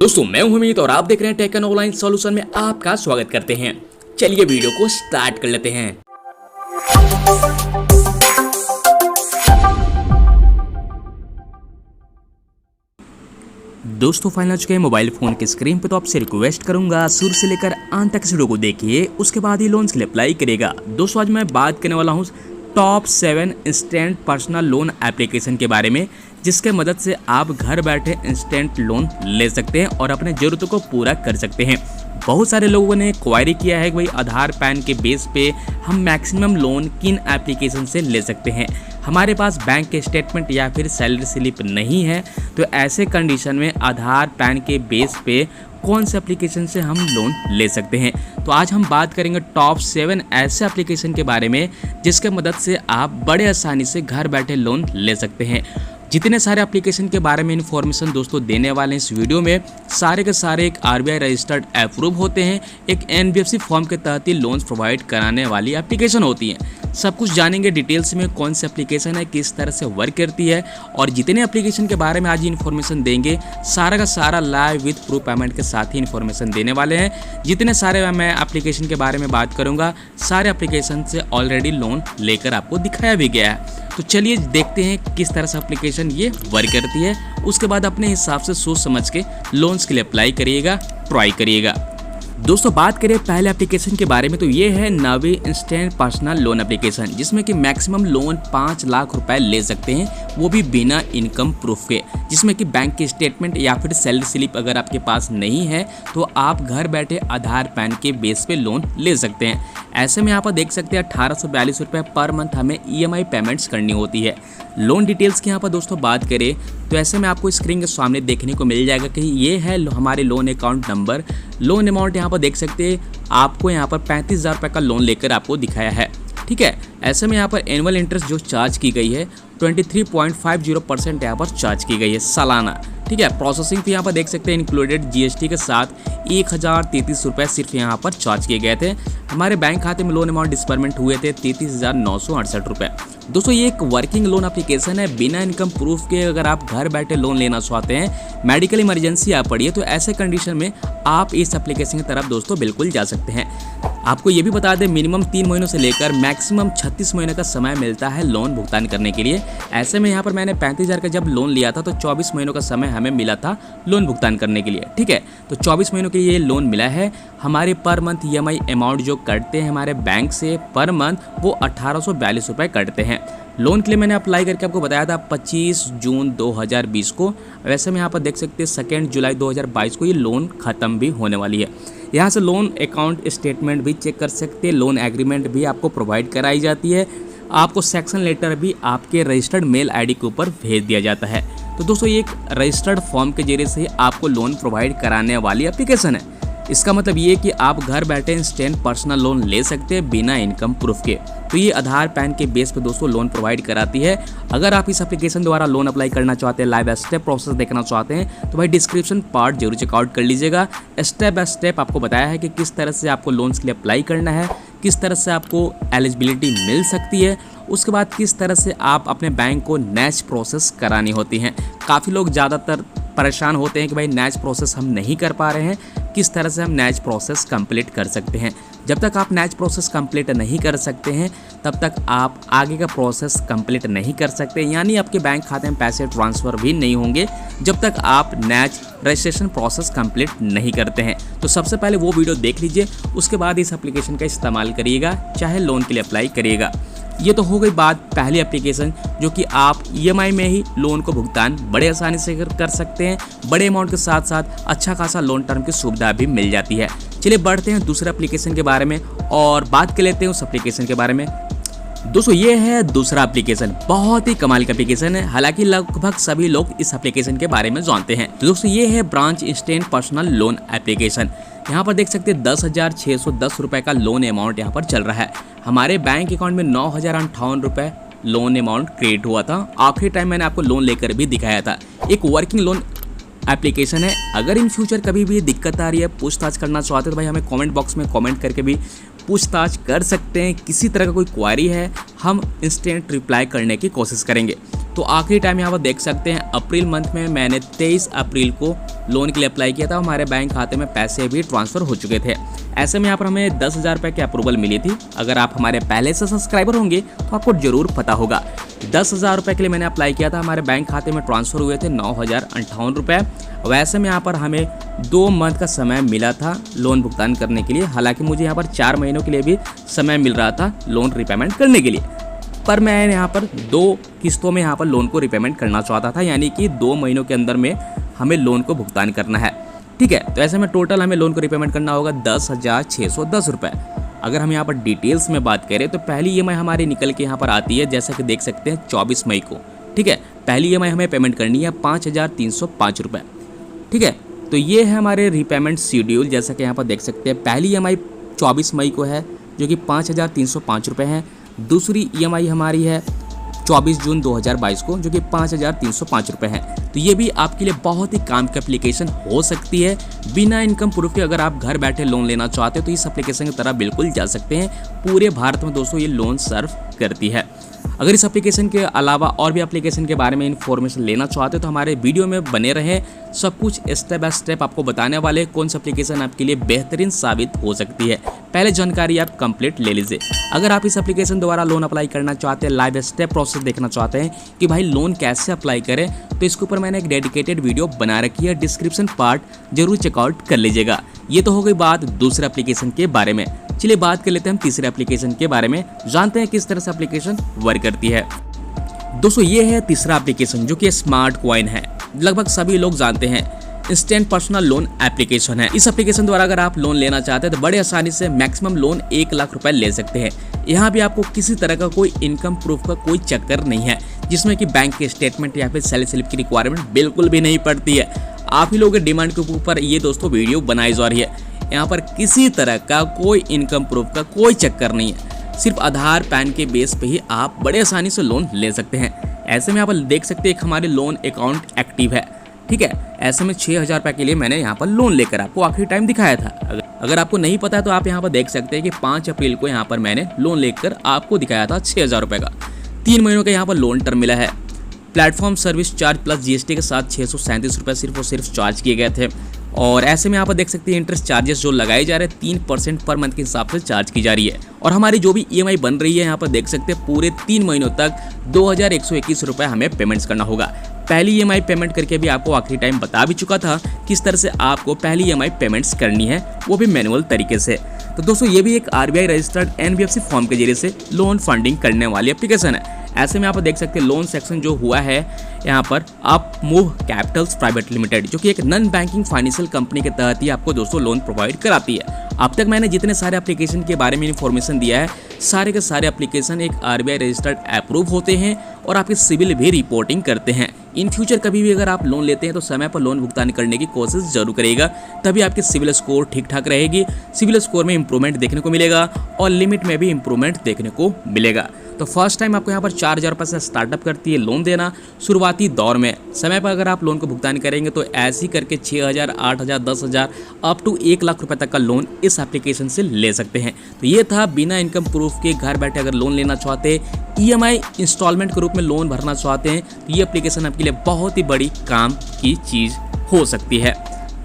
दोस्तों मैं हूं अमित और आप देख रहे हैं टेक एंड ऑनलाइन सॉल्यूशन में आपका स्वागत करते हैं। चलिए वीडियो को स्टार्ट कर लेते हैं। दोस्तों फाइनल आ चुके हैं मोबाइल फोन की स्क्रीन पे, तो आपसे रिक्वेस्ट करूंगा शुरू से लेकर अंत तक इस वीडियो को देखिए, उसके बाद ही लोन्स के लिए अप्लाई करिएगा। दोस्तों आज मैं बात करने वाला हूं top 7 instant personal loan application के बारे में, जिसके मदद से आप घर बैठे इंस्टेंट लोन ले सकते हैं और अपने ज़रूरतों को पूरा कर सकते हैं। बहुत सारे लोगों ने क्वारी किया है कि भाई आधार पैन के बेस पे हम मैक्सिमम लोन किन एप्लीकेशन से ले सकते हैं। हमारे पास बैंक के स्टेटमेंट या फिर सैलरी स्लिप नहीं है, तो ऐसे कंडीशन में आधार पैन के बेस पे कौन से एप्लीकेशन से हम लोन ले सकते हैं। तो आज हम बात करेंगे टॉप 7 ऐसे एप्लीकेशन के बारे में जिसके मदद से आप बड़े आसानी से घर बैठे लोन ले सकते हैं। जितने सारे एप्लीकेशन के बारे में इन्फॉर्मेशन दोस्तों देने वाले हैं इस वीडियो में, सारे के सारे एक RBI रजिस्टर्ड अप्रूव होते हैं, एक NBFC फॉर्म के तहत ही लोन्स प्रोवाइड कराने वाली एप्लीकेशन होती हैं। सब कुछ जानेंगे डिटेल्स में, कौन सी एप्लीकेशन है, किस तरह से वर्क करती है, और जितने एप्लीकेशन के बारे में आज इन्फॉर्मेशन देंगे सारा का सारा लाइव विथ प्रूफ पेमेंट के साथ ही इन्फॉर्मेशन देने वाले हैं। जितने सारे मैं एप्लीकेशन के बारे में बात करूंगा, सारे एप्लीकेशन से ऑलरेडी लोन लेकर आपको दिखाया भी गया है। तो चलिए देखते हैं किस तरह से एप्लीकेशन ये वर्क करती है, उसके बाद अपने हिसाब से सोच समझ के लोन्स के लिए अप्लाई करिएगा, ट्राई करिएगा। दोस्तों बात करें पहले एप्लीकेशन के बारे में, तो ये है नावी इंस्टेंट पर्सनल लोन एप्लीकेशन, जिसमें कि मैक्सिमम लोन 5 लाख रुपए ले सकते हैं, वो भी बिना इनकम प्रूफ के। जिसमें कि बैंक के स्टेटमेंट या फिर सैलरी स्लिप अगर आपके पास नहीं है तो आप घर बैठे आधार पैन के बेस पे लोन ले सकते हैं। ऐसे में यहाँ पर देख सकते हैं 1842 रुपये पर मंथ हमें EMI पेमेंट्स करनी होती है। लोन डिटेल्स की यहाँ पर दोस्तों बात करें तो ऐसे में आपको स्क्रीन के सामने देखने को मिल जाएगा कि ये है हमारे loan account number. Loan amount यहाँ पर देख सकते हैं, आपको यहाँ पर 35,000 रुपये का लोन लेकर आपको दिखाया है। ठीक है, ऐसे में यहाँ पर एनुअल इंटरेस्ट जो चार्ज की गई है 23.50% यहाँ पर चार्ज की गई है सालाना। ठीक है, प्रोसेसिंग फी यहाँ पर देख सकते हैं इंक्लूडेड GST के साथ 1033 रुपये सिर्फ यहाँ पर चार्ज किए गए थे। हमारे बैंक खाते में लोन अमाउंट डिस्बर्समेंट हुए थे 33,968 रुपये। दोस्तों ये एक वर्किंग लोन एप्लीकेशन है, बिना इनकम प्रूफ के अगर आप घर बैठे लोन लेना चाहते हैं, मेडिकल इमरजेंसी आ पड़ी है, तो ऐसे कंडीशन में आप इस एप्लीकेशन की तरफ दोस्तों बिल्कुल जा सकते हैं। आपको ये भी बता दें मिनिमम 3 महीनों से लेकर मैक्सिमम 36 महीने का समय मिलता है लोन भुगतान करने के लिए। ऐसे में यहाँ पर मैंने 35,000 का जब लोन लिया था तो 24 महीनों का समय हमें मिला था लोन भुगतान करने के लिए। ठीक है, तो 24 महीनों के लिए ये लोन मिला है। हमारे पर मंथ EMI अमाउंट जो कटते हैं हमारे बैंक से पर मंथ, वो 1842 रुपये कटते हैं। लोन के लिए मैंने अप्लाई करके आपको बताया था 25 जून 2020 को। वैसे में यहाँ पर देख सकते हैं 2 जुलाई 2022 को ये लोन ख़त्म भी होने वाली है। यहाँ से लोन अकाउंट स्टेटमेंट भी चेक कर सकते हैं, लोन एग्रीमेंट भी आपको प्रोवाइड कराई जाती है, आपको सेक्शन लेटर भी आपके रजिस्टर्ड मेल ID के ऊपर भेज दिया जाता है। तो दोस्तों ये एक रजिस्टर्ड फॉर्म के जरिए से आपको लोन प्रोवाइड कराने वाली एप्लीकेशन है। इसका मतलब ये कि आप घर बैठे इंस्टेंट पर्सनल लोन ले सकते हैं बिना इनकम प्रूफ के। तो ये आधार पैन के बेस पे दोस्तों लोन प्रोवाइड कराती है। अगर आप इस एप्लीकेशन द्वारा लोन अप्लाई करना चाहते हैं, लाइव स्टेप प्रोसेस देखना चाहते हैं, तो भाई डिस्क्रिप्शन पार्ट जरूर चेकआउट कर लीजिएगा। स्टेप बाय स्टेप आपको बताया है कि किस तरह से आपको लोन्स के लिए अप्लाई करना है, किस तरह से आपको एलिजिबिलिटी मिल सकती है, उसके बाद किस तरह से आप अपने बैंक को नेच प्रोसेस करानी होती हैं। काफ़ी लोग ज़्यादातर परेशान होते हैं कि भाई नेच प्रोसेस हम नहीं कर पा रहे हैं, किस तरह से हम नेच प्रोसेस कंप्लीट कर सकते हैं। जब तक आप नेच प्रोसेस कंप्लीट नहीं कर सकते हैं तब तक आप आगे का प्रोसेस कंप्लीट नहीं कर सकते, यानी आपके बैंक खाते में पैसे ट्रांसफ़र भी नहीं होंगे जब तक आप नेच रजिस्ट्रेशन प्रोसेस कंप्लीट नहीं करते हैं। तो सबसे पहले वो वीडियो देख लीजिए, उसके बाद इस एप्लीकेशन का इस्तेमाल करिएगा, चाहे लोन के लिए अप्लाई करिएगा। ये तो हो गई बात पहली एप्लीकेशन, जो कि आप EMI में ही लोन को भुगतान बड़े आसानी से कर सकते हैं। बड़े अमाउंट के साथ साथ अच्छा खासा लोन टर्म की सुविधा भी मिल जाती है। चलिए बढ़ते हैं दूसरे एप्लीकेशन के बारे में और बात कर लेते हैं उस एप्लीकेशन के बारे में। दोस्तों ये है दूसरा एप्लीकेशन, बहुत ही कमाल का एप्लीकेशन है, हालांकि लगभग सभी लोग इस एप्लीकेशन के बारे में जानते हैं। तो दोस्तों ये है branch instant personal loan application. यहाँ पर देख सकते हैं 10,610 रुपये का लोन अमाउंट यहाँ पर चल रहा है। हमारे बैंक अकाउंट में 9,058 रुपये लोन अमाउंट क्रिएट हुआ था। आखिरी टाइम मैंने आपको लोन लेकर भी दिखाया था। एक वर्किंग लोन एप्लीकेशन है। अगर इन फ्यूचर कभी भी दिक्कत आ रही है, पूछताछ करना चाहते हो तो भाई हमें कमेंट बॉक्स में कमेंट करके भी पूछताछ कर सकते हैं। किसी तरह का कोई क्वारी है हम इंस्टेंट रिप्लाई करने की कोशिश करेंगे। तो आखिरी टाइम यहाँ पर देख सकते हैं अप्रैल मंथ में मैंने 23 अप्रैल को लोन के लिए अप्लाई किया था, हमारे बैंक खाते में पैसे भी ट्रांसफर हो चुके थे। ऐसे में यहाँ पर हमें 10,000 रुपये की अप्रूवल मिली थी। अगर आप हमारे पहले से सब्सक्राइबर होंगे तो आपको जरूर पता होगा। 10,000 रुपये के लिए मैंने अप्लाई किया था, हमारे बैंक खाते में ट्रांसफर हुए थे 9,058 रुपये। वैसे में यहाँ पर हमें 2 मंथ का समय मिला था लोन भुगतान करने के लिए। हालांकि मुझे यहाँ पर 4 महीनों के लिए भी समय मिल रहा था लोन रिपेमेंट करने के लिए, पर मैं यहाँ पर 2 किस्तों में यहाँ पर लोन को रिपेमेंट करना चाहता था, यानी कि 2 महीनों के अंदर में हमें लोन को भुगतान करना है। ठीक है, तो ऐसे में टोटल हमें लोन को रिपेमेंट करना होगा 10,610 रुपये। अगर हम यहाँ पर डिटेल्स में बात करें तो पहली ईएमआई हमारी निकल के यहाँ पर आती है, जैसा कि देख सकते हैं 24 मई को। ठीक है, पहली ईएमआई हमें पेमेंट करनी है 5,305 रुपये। ठीक है, तो ये है हमारे रीपेमेंट शेड्यूल, जैसा कि यहाँ पर देख सकते हैं। पहली ईएमआई 24 मई को है जो कि 5,305 रुपये है। दूसरी ईएमआई हमारी है 24 जून 2022 को जो कि 5,305 रुपये है। तो ये भी आपके लिए बहुत ही काम की एप्लीकेशन हो सकती है। बिना इनकम प्रूफ के अगर आप घर बैठे लोन लेना चाहते हो तो इस एप्लीकेशन की तरह बिल्कुल जा सकते हैं। पूरे भारत में दोस्तों ये लोन सर्व करती है। अगर इस एप्लीकेशन के अलावा और भी एप्लीकेशन के बारे में इन्फॉर्मेशन लेना चाहते हो तो हमारे वीडियो में बने रहें। सब कुछ स्टेप बाय स्टेप आपको बताने वाले कौन सा एप्लीकेशन आपके लिए बेहतरीन साबित हो सकती है। पहले जानकारी आप कंप्लीट ले लीजिए। अगर आप इस एप्लीकेशन द्वारा लोन अप्लाई करना चाहते हैं, लाइव स्टेप प्रोसेस देखना चाहते हैं कि भाई लोन कैसे अप्लाई करें, तो इसके ऊपर मैंने एक डेडिकेटेड वीडियो बना रखी है, डिस्क्रिप्शन पार्ट जरूर चेकआउट कर लीजिएगा। ये तो हो गई बात दूसरे एप्लीकेशन के बारे में। चलिए बात कर लेते हैं हम तीसरे एप्लीकेशन के बारे में, जानते हैं किस तरह से एप्लीकेशन वर्क करती है। दोस्तों ये है तीसरा एप्लीकेशन जो कि स्मार्ट कॉइन है। लगभग सभी लोग जानते हैं, इंस्टेंट पर्सनल लोन एप्लीकेशन है। इस एप्लीकेशन द्वारा अगर आप लोन लेना चाहते हैं तो बड़े आसानी से मैक्सिमम लोन 1 लाख रुपए ले सकते हैं। यहाँ भी आपको किसी तरह का कोई इनकम प्रूफ का कोई चक्कर नहीं है, जिसमें कि बैंक के स्टेटमेंट या फिर सैलरी स्लिप की रिक्वायरमेंट बिल्कुल भी नहीं पड़ती है। आप ही लोगों के डिमांड के ऊपर ये दोस्तों वीडियो बनाई जा रही है। यहाँ पर किसी तरह का कोई इनकम प्रूफ का कोई चक्कर नहीं है, सिर्फ आधार पैन के बेस पे ही आप बड़े आसानी से लोन ले सकते हैं। ऐसे में यहाँ पर देख सकते हैं एक हमारे लोन अकाउंट एक्टिव है। ठीक है, ऐसे में 6,000 रुपये के लिए मैंने यहाँ पर लोन लेकर आपको आखिरी टाइम दिखाया था। अगर आपको नहीं पता है तो आप यहाँ पर देख सकते हैं कि 5 अप्रैल को यहाँ पर मैंने लोन लेकर आपको दिखाया था 6,000 रुपये का। 3 महीनों का यहाँ पर लोन टर्म मिला है। Platform service charge plus GST के साथ 637 रुपये सिर्फ और सिर्फ चार्ज किए गए थे। और ऐसे में यहाँ पर देख सकते हैं इंटरेस्ट चार्जेस जो लगाए जा रहे हैं 3% पर मंथ के हिसाब से चार्ज की जा रही है। और हमारी जो भी ईएमआई बन रही है यहाँ पर देख सकते हैं पूरे 3 महीनों तक 2,121 रुपये हमें पेमेंट्स करना होगा। पहली ईएमआई पेमेंट करके भी आपको आखिरी टाइम बता भी चुका था किस तरह से आपको पहली ईएमआई पेमेंट्स करनी है, वो भी मैनुअल तरीके से। तो दोस्तों ये भी एक आरबीआई रजिस्टर्ड एनबीएफसी फॉर्म के जरिए से लोन फंडिंग करने वाली एप्लीकेशन है। ऐसे में आप देख सकते हैं लोन सेक्शन जो हुआ है यहाँ पर आप मूव कैपिटल्स प्राइवेट लिमिटेड जो कि एक नॉन बैंकिंग फाइनेंशियल कंपनी के तहत ही आपको दोस्तों लोन प्रोवाइड कराती है। अब तक मैंने जितने सारे एप्लीकेशन के बारे में इन्फॉर्मेशन दिया है, सारे के सारे एप्लीकेशन एक आरबीआई रजिस्टर्ड अप्रूव होते हैं और आपके सिविल भी रिपोर्टिंग करते हैं। इन फ्यूचर कभी भी अगर आप लोन लेते हैं तो समय पर लोन भुगतान करने की कोशिश जरूर करिएगा, तभी आपकी सिविल स्कोर ठीक ठाक रहेगी। सिविल स्कोर में इंप्रूवमेंट देखने को मिलेगा और लिमिट में भी इंप्रूवमेंट देखने को मिलेगा। तो फर्स्ट टाइम आपको यहाँ पर 4,000 रुपये से स्टार्टअप करती है लोन देना शुरुआती दौर में। समय पर अगर आप लोन को भुगतान करेंगे तो ऐसे ही करके 6,000, 8,000, 10,000 अप टू 1 लाख रुपए तक का लोन इस एप्लीकेशन से ले सकते हैं। तो ये था बिना इनकम प्रूफ के घर बैठे अगर लोन लेना चाहते हैं, ईएमआई इंस्टॉलमेंट के रूप में लोन भरना चाहते हैं तो ये एप्लीकेशन आपके लिए बहुत ही बड़ी काम की चीज़ हो सकती है।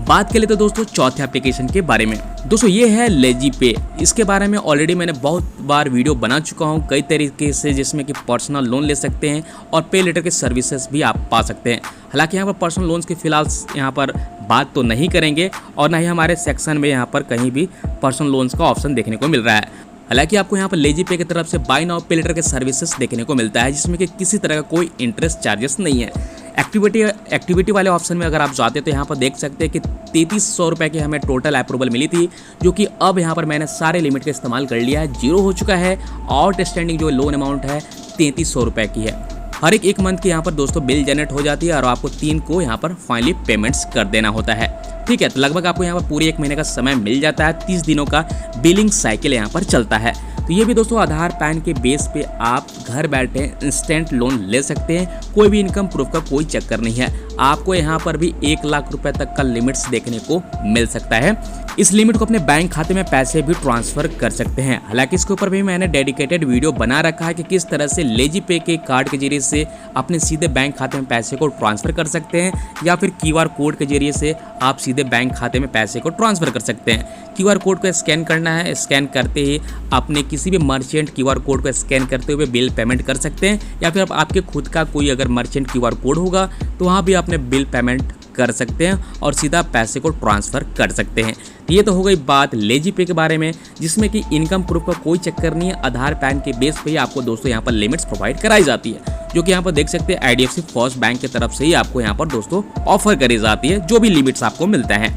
बात कर लेते तो दोस्तों चौथे एप्लीकेशन के बारे में। दोस्तों ये है लेजी पे। इसके बारे में ऑलरेडी मैंने बहुत बार वीडियो बना चुका हूँ कई तरीके से, जिसमें कि पर्सनल लोन ले सकते हैं और पे लेटर के सर्विसेज भी आप पा सकते हैं। हालांकि यहाँ पर पर्सनल लोन्स की फिलहाल यहाँ पर बात तो नहीं करेंगे और ना ही हमारे सेक्शन में यहाँ पर कहीं भी पर्सनल लोन्स का ऑप्शन देखने को मिल रहा है। हालांकि आपको यहाँ पर लेजी पे की तरफ से बाय नाउ पे लेटर के सर्विसेज देखने को मिलता है, जिसमें कि किसी तरह का कोई इंटरेस्ट चार्जेस नहीं है। एक्टिविटी वाले ऑप्शन में अगर आप जाते हैं तो यहाँ पर देख सकते हैं कि 3,300 रुपये की हमें टोटल अप्रूवल मिली थी, जो कि अब यहाँ पर मैंने सारे लिमिट का इस्तेमाल कर लिया है, 0 हो चुका है। आउटस्टैंडिंग जो लोन अमाउंट है 3,300 रुपये की है। हर एक मंथ की यहाँ पर दोस्तों बिल जनरेट हो जाती है और आपको 3 को यहाँ पर फाइनली पेमेंट्स कर देना होता है। ठीक है, तो लगभग आपको यहाँ पर पूरे 1 महीने का समय मिल जाता है। 30 दिनों का बिलिंग साइकिल यहाँ पर चलता है। तो ये भी दोस्तों आधार पैन के बेस पे आप घर बैठे इंस्टेंट लोन ले सकते हैं। कोई भी इनकम प्रूफ का कोई चक्कर नहीं है। आपको यहाँ पर भी 1 लाख रुपए तक का लिमिट्स देखने को मिल सकता है। इस लिमिट को अपने बैंक खाते में पैसे भी ट्रांसफर कर सकते हैं। हालांकि इसके ऊपर भी मैंने डेडिकेटेड वीडियो बना रखा है कि किस तरह से लेजी पे के कार्ड के जरिए से अपने सीधे बैंक खाते में पैसे को ट्रांसफर कर सकते हैं, या फिर QR कोड के जरिए से आप सीधे बैंक खाते में पैसे को ट्रांसफर कर सकते हैं। QR कोड को स्कैन करना है, स्कैन करते ही अपने किसी भी मर्चेंट QR कोड को स्कैन करते हुए बिल पेमेंट कर सकते हैं, या फिर आपके खुद का कोई अगर मर्चेंट QR कोड होगा तो वहाँ भी अपने बिल पेमेंट कर सकते हैं और सीधा पैसे को ट्रांसफ़र कर सकते हैं। ये तो हो गई बात लेजी पे के बारे में, जिसमें कि इनकम प्रूफ का कोई चक्कर नहीं है। आधार पैन के बेस पे ही आपको दोस्तों यहाँ पर लिमिट्स प्रोवाइड कराई जाती है, जो कि यहाँ पर देख सकते हैं IDFC फर्स्ट बैंक की तरफ से ही आपको यहाँ पर दोस्तों ऑफर करी जाती है, जो भी लिमिट्स आपको मिलता है।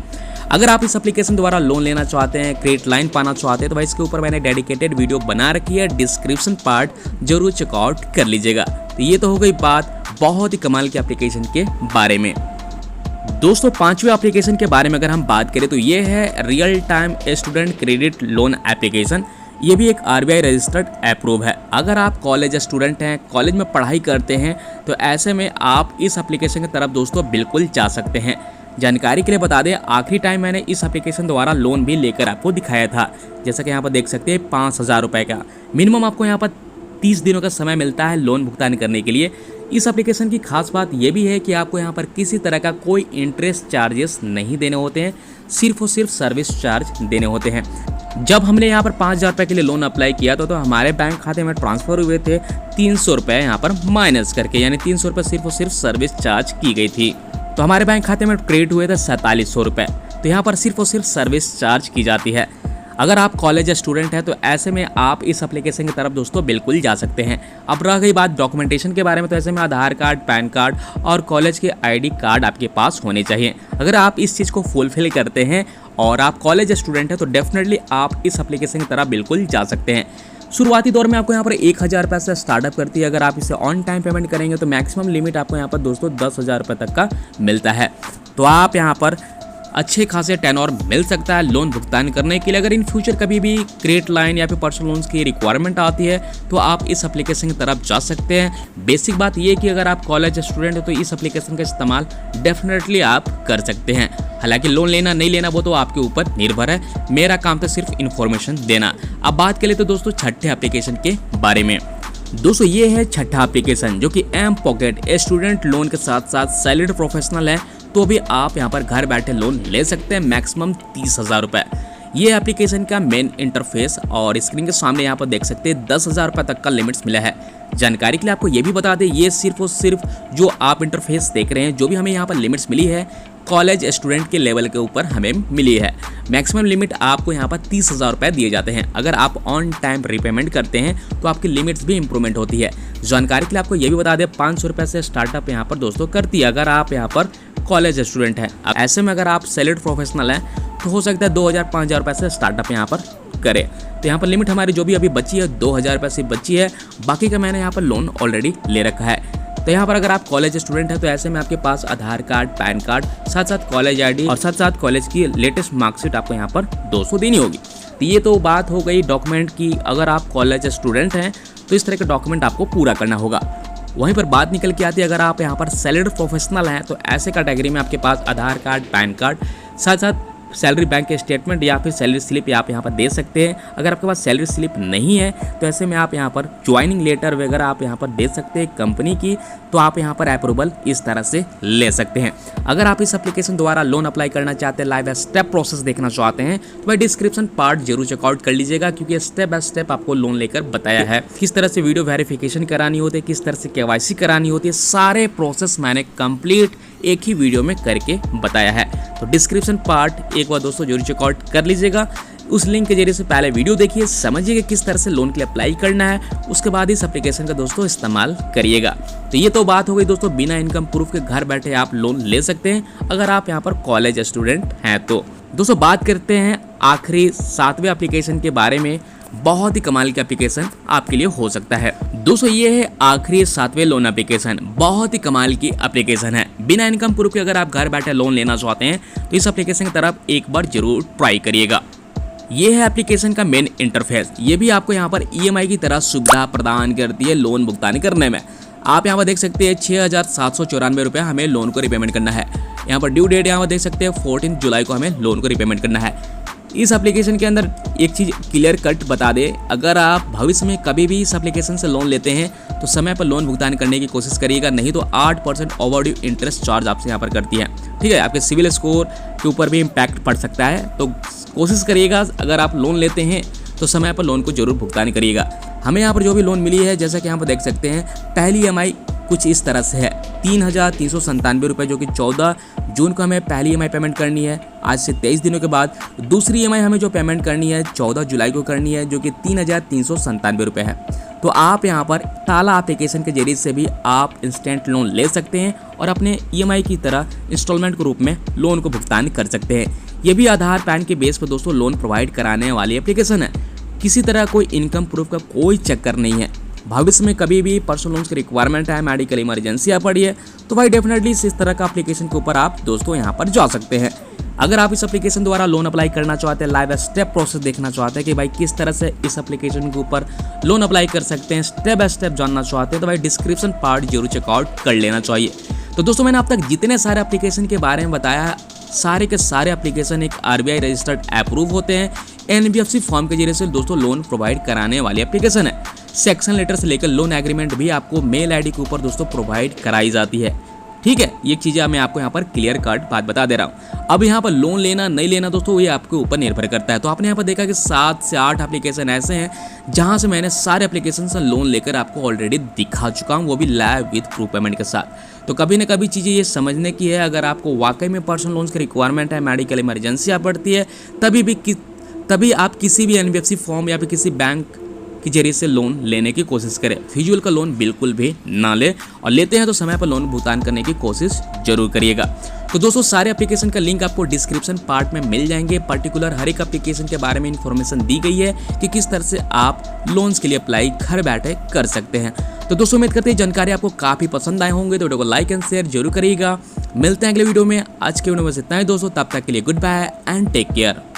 अगर आप इस एप्लीकेशन द्वारा लोन लेना चाहते हैं, क्रेडिट लाइन पाना चाहते हैं, तो भाई इसके ऊपर मैंने डेडिकेटेड वीडियो बना रखी है, डिस्क्रिप्शन पार्ट जरूर चेकआउट कर लीजिएगा। तो ये तो हो गई बात बहुत ही कमाल की एप्लीकेशन के बारे में। दोस्तों 5वें एप्लीकेशन के बारे में अगर हम बात करें तो ये है real time student credit loan application. ये भी एक RBI रजिस्टर्ड अप्रूव है। अगर आप कॉलेज स्टूडेंट हैं, कॉलेज में पढ़ाई करते हैं, तो ऐसे में आप इस एप्लीकेशन की तरफ दोस्तों बिल्कुल जा सकते हैं। जानकारी के लिए बता दें, आखिरी टाइम मैंने इस एप्लीकेशन द्वारा लोन भी लेकर आपको दिखाया था। जैसा कि यहाँ पर देख सकते हैं 5,000 रुपये का मिनिमम आपको यहाँ पर 30 दिनों का समय मिलता है लोन भुगतान करने के लिए। इस एप्लीकेशन की खास बात यह भी है कि आपको यहाँ पर किसी तरह का कोई इंटरेस्ट चार्जेस नहीं देने होते हैं, सिर्फ और सिर्फ सर्विस चार्ज देने होते हैं। जब हमने यहाँ पर 5,000 रुपये के लिए लोन अप्लाई किया तो हमारे बैंक खाते में ट्रांसफ़र हुए थे 300 रुपये यहाँ पर माइनस करके, यानी 300 रुपये सिर्फ और सिर्फ सर्विस चार्ज की गई थी। तो हमारे बैंक खाते में क्रेडिट हुए थे 4700 रुपये। तो यहाँ पर सिर्फ और सिर्फ सर्विस चार्ज की जाती है। अगर आप कॉलेज स्टूडेंट हैं तो ऐसे में आप इस एप्लीकेशन की तरफ दोस्तों बिल्कुल जा सकते हैं। अब रह गई बात डॉक्यूमेंटेशन के बारे में, तो ऐसे में आधार कार्ड, पैन कार्ड और कॉलेज के ID कार्ड आपके पास होने चाहिए। अगर आप इस चीज़ को फुलफिल करते हैं और आप कॉलेज स्टूडेंट हैं तो डेफिनेटली आप इस एप्लीकेशन की तरफ बिल्कुल जा सकते हैं। शुरुआती दौर में आपको यहाँ पर 1,000 रुपये से स्टार्टअप करती है। अगर आप इसे ऑन टाइम पेमेंट करेंगे तो मैक्सिमम लिमिट आपको यहाँ पर दोस्तों 10,000 रुपये तक का मिलता है। तो आप यहाँ पर अच्छे खासे टेन्योर मिल सकता है लोन भुगतान करने के लिए। अगर इन फ्यूचर कभी भी क्रेडिट लाइन या फिर पर्सनल लोन्स की रिक्वायरमेंट आती है तो आप इस एप्लीकेशन की तरफ जा सकते हैं। बेसिक बात ये है कि अगर आप कॉलेज स्टूडेंट हो तो इस एप्लीकेशन का इस्तेमाल डेफिनेटली आप कर सकते हैं। हालांकि लोन लेना नहीं लेना वो तो आपके ऊपर निर्भर है, मेरा काम तो सिर्फ इन्फॉर्मेशन देना। अब बात करें तो दोस्तों छठे एप्लीकेशन के बारे में। दोस्तों ये है छठा एप्लीकेशन, जो कि M पॉकेट स्टूडेंट लोन के साथ साथ सैलरी प्रोफेशनल है, तो भी आप यहां पर घर बैठे लोन ले सकते हैं मैक्सिमम 30,000 रुपये। ये एप्लीकेशन का मेन इंटरफेस और स्क्रीन के सामने यहाँ पर देख सकते हैं 10,000 रुपये तक का लिमिट्स मिला है। जानकारी के लिए आपको ये भी बता दें, ये सिर्फ और सिर्फ जो आप इंटरफेस देख रहे हैं, जो भी हमें यहाँ पर लिमिट्स मिली है कॉलेज स्टूडेंट के लेवल के ऊपर हमें मिली है। मैक्सिमम लिमिट आपको यहाँ पर 30,000 रुपये दिए जाते हैं। अगर आप ऑन टाइम रीपेमेंट करते हैं तो आपकी लिमिट्स भी इंप्रूवमेंट होती है। जानकारी के लिए आपको ये भी बता दें 500 रुपये से स्टार्टअप यहाँ पर दोस्तों करती है, अगर आप यहाँ पर कॉलेज स्टूडेंट हैं। अब ऐसे में अगर आप सैलरीड प्रोफेशनल हैं तो हो सकता है 2,000-5,000 रुपये से स्टार्टअप यहाँ पर करें। तो यहाँ पर लिमिट हमारी जो भी अभी बची है 2,000 रुपये से बची है, बाकी का मैंने यहाँ पर लोन ऑलरेडी ले रखा है। तो यहाँ पर अगर आप कॉलेज स्टूडेंट हैं तो ऐसे में आपके पास आधार कार्ड, पैन कार्ड, साथ साथ कॉलेज ID और साथ साथ कॉलेज की लेटेस्ट मार्कशीट आपको यहाँ पर 200 देनी होगी। तो ये तो बात हो गई डॉक्यूमेंट की। अगर आप कॉलेज स्टूडेंट हैं तो इस तरह के डॉक्यूमेंट आपको पूरा करना होगा। वहीं पर बात निकल के आती है अगर आप यहाँ पर सैलरी प्रोफेशनल हैं तो ऐसे कैटेगरी में आपके पास आधार कार्ड, पैन कार्ड, साथ साथ सैलरी बैंक स्टेटमेंट या फिर सैलरी स्लिप आप यहाँ पर दे सकते हैं। अगर आपके पास सैलरी स्लिप नहीं है तो ऐसे में आप यहाँ पर ज्वाइनिंग लेटर वगैरह आप यहाँ पर दे सकते हैं कंपनी की, तो आप यहाँ पर अप्रूवल इस तरह से ले सकते हैं। अगर आप इस एप्लीकेशन द्वारा लोन अप्लाई करना चाहते हैं, लाइव स्टेप प्रोसेस देखना चाहते हैं, तो भाई डिस्क्रिप्शन पार्ट जरूर चेकआउट कर लीजिएगा, क्योंकि स्टेप बाय स्टेप आपको लोन लेकर बताया है किस तरह से वीडियो वेरिफिकेशन करानी होती है, किस तरह से KYC करानी होती है। सारे प्रोसेस मैंने कंप्लीट एक ही वीडियो में करके बताया है। तो डिस्क्रिप्शन पार्ट एक बार दोस्तों जरूर चेकआउट कर लीजिएगा। उस लिंक के जरिए से पहले वीडियो देखिए, समझिएगा किस तरह से लोन के लिए अप्लाई करना है, उसके बाद इस एप्लीकेशन का दोस्तों इस्तेमाल करिएगा। तो ये तो बात हो गई दोस्तों, बिना इनकम प्रूफ के घर बैठे आप लोन ले सकते हैं अगर आप यहाँ पर कॉलेज स्टूडेंट हैं तो। दोस्तों बात करते हैं आखिरी 7वें एप्लीकेशन के बारे में। बहुत ही कमाल की एप्लीकेशन आपके लिए हो सकता है। दोस्तों ये है आखिरी 7वें लोन एप्लीकेशन। बहुत ही कमाल की एप्लीकेशन है। बिना इनकम प्रूफ के अगर आप घर बैठे लोन लेना चाहते हैं तो इस एप्लीकेशन की तरफ एक बार जरूर ट्राई करिएगा। ये है एप्लीकेशन का मेन इंटरफेस। ये भी आपको यहाँ पर EMI की तरह सुविधा प्रदान करती है लोन भुगतान करने में। आप यहाँ पर देख सकते हैं 6,794 रुपये हमें लोन को रिपेमेंट करना है। यहाँ पर ड्यू डेट यहाँ पर देख सकते हैं 14 जुलाई को हमें लोन को रिपेमेंट करना है। इस एप्लीकेशन के अंदर एक चीज़ क्लियर कट बता दे, अगर आप भविष्य में कभी भी इस एप्लीकेशन से लोन लेते हैं तो समय पर लोन भुगतान करने की कोशिश करिएगा, नहीं तो 8% ओवरड्यू इंटरेस्ट चार्ज आपसे यहाँ पर करती है। ठीक है, आपके सिविल स्कोर के ऊपर भी इम्पैक्ट पड़ सकता है, तो कोशिश करिएगा अगर आप लोन लेते हैं तो समय पर लोन को जरूर भुगतान करिएगा। हमें यहाँ पर जो भी लोन मिली है, जैसा कि यहाँ पर देख सकते हैं, पहली EMI कुछ इस तरह से है 3,397 रुपये, जो कि 14 जून को हमें पहली EMI पेमेंट करनी है आज से 23 दिनों के बाद। दूसरी EMI हमें जो पेमेंट करनी है 14 जुलाई को करनी है, जो कि 3,397 रुपये है। तो आप यहाँ पर ताला एप्लीकेशन के जरिए से भी आप इंस्टेंट लोन ले सकते हैं और अपने EMI की तरह इंस्टॉलमेंट के रूप में लोन को भुगतान कर सकते हैं। ये भी आधार पैन के बेस पर दोस्तों लोन प्रोवाइड कराने वाली एप्लीकेशन है। किसी तरह कोई इनकम प्रूफ का कोई चक्कर नहीं है। भविष्य में कभी भी पर्सनल लोन्स की रिक्वायरमेंट है, मेडिकल इमरजेंसी आ पड़ी है, तो भाई डेफिनेटली इस तरह का एप्लीकेशन के ऊपर आप दोस्तों यहाँ पर जा सकते हैं। अगर आप इस एप्लीकेशन द्वारा लोन अप्लाई करना चाहते हैं, लाइव स्टेप प्रोसेस देखना चाहते हैं कि भाई किस तरह से इस एप्लीकेशन के ऊपर लोन अप्लाई कर सकते हैं, स्टेप बाय स्टेप जानना चाहते हैं, तो भाई डिस्क्रिप्शन पार्ट जरूर चेकआउट कर लेना चाहिए। तो दोस्तों मैंने अब तक जितने सारे एप्लीकेशन के बारे में बताया है, सारे के सारे एप्लीकेशन एक RBI रजिस्टर्ड अप्रूव होते हैं। NBFC फॉर्म के जरिए से दोस्तों लोन प्रोवाइड कराने वाली एप्लीकेशन है। सेक्शन लेटर से लेकर लोन एग्रीमेंट भी आपको मेल ID के ऊपर दोस्तों प्रोवाइड कराई जाती है। ठीक है, ये चीज़ें मैं आपको यहाँ पर क्लियर कट बात बता दे रहा हूँ। अब यहाँ पर लोन लेना नहीं लेना दोस्तों ये आपके ऊपर निर्भर करता है। तो आपने यहाँ पर देखा कि 7 से 8 एप्लीकेशन ऐसे हैं जहाँ से मैंने सारे एप्लीकेशन से लोन लेकर आपको ऑलरेडी दिखा चुका हूँ, वो भी लाइव विद प्रूफ पेमेंट के साथ। तो कभी ना कभी चीज़ें ये समझने की है, अगर आपको वाकई में पर्सनल लोन्स की रिक्वायरमेंट है, मेडिकल इमरजेंसी आ पड़ती है, तभी आप किसी भी NBFC फॉर्म या फिर किसी बैंक के जरिए से लोन लेने की कोशिश करें। फिजूल का लोन बिल्कुल भी ना ले, और लेते हैं तो समय पर लोन भुगतान करने की कोशिश जरूर करिएगा। तो दोस्तों सारे एप्लीकेशन का लिंक आपको डिस्क्रिप्शन पार्ट में मिल जाएंगे। पर्टिकुलर हर एक एप्लीकेशन के बारे में इंफॉर्मेशन दी गई है कि किस तरह से आप लोन्स के लिए अप्लाई घर बैठे कर सकते हैं। तो दोस्तों उम्मीद करते हैं जानकारी आपको काफ़ी पसंद आए होंगे, तो वीडियो को लाइक एंड शेयर जरूर करिएगा। मिलते हैं अगले वीडियो में। आज के वीडियो में इतना ही दोस्तों, तब तक के लिए goodbye and take care.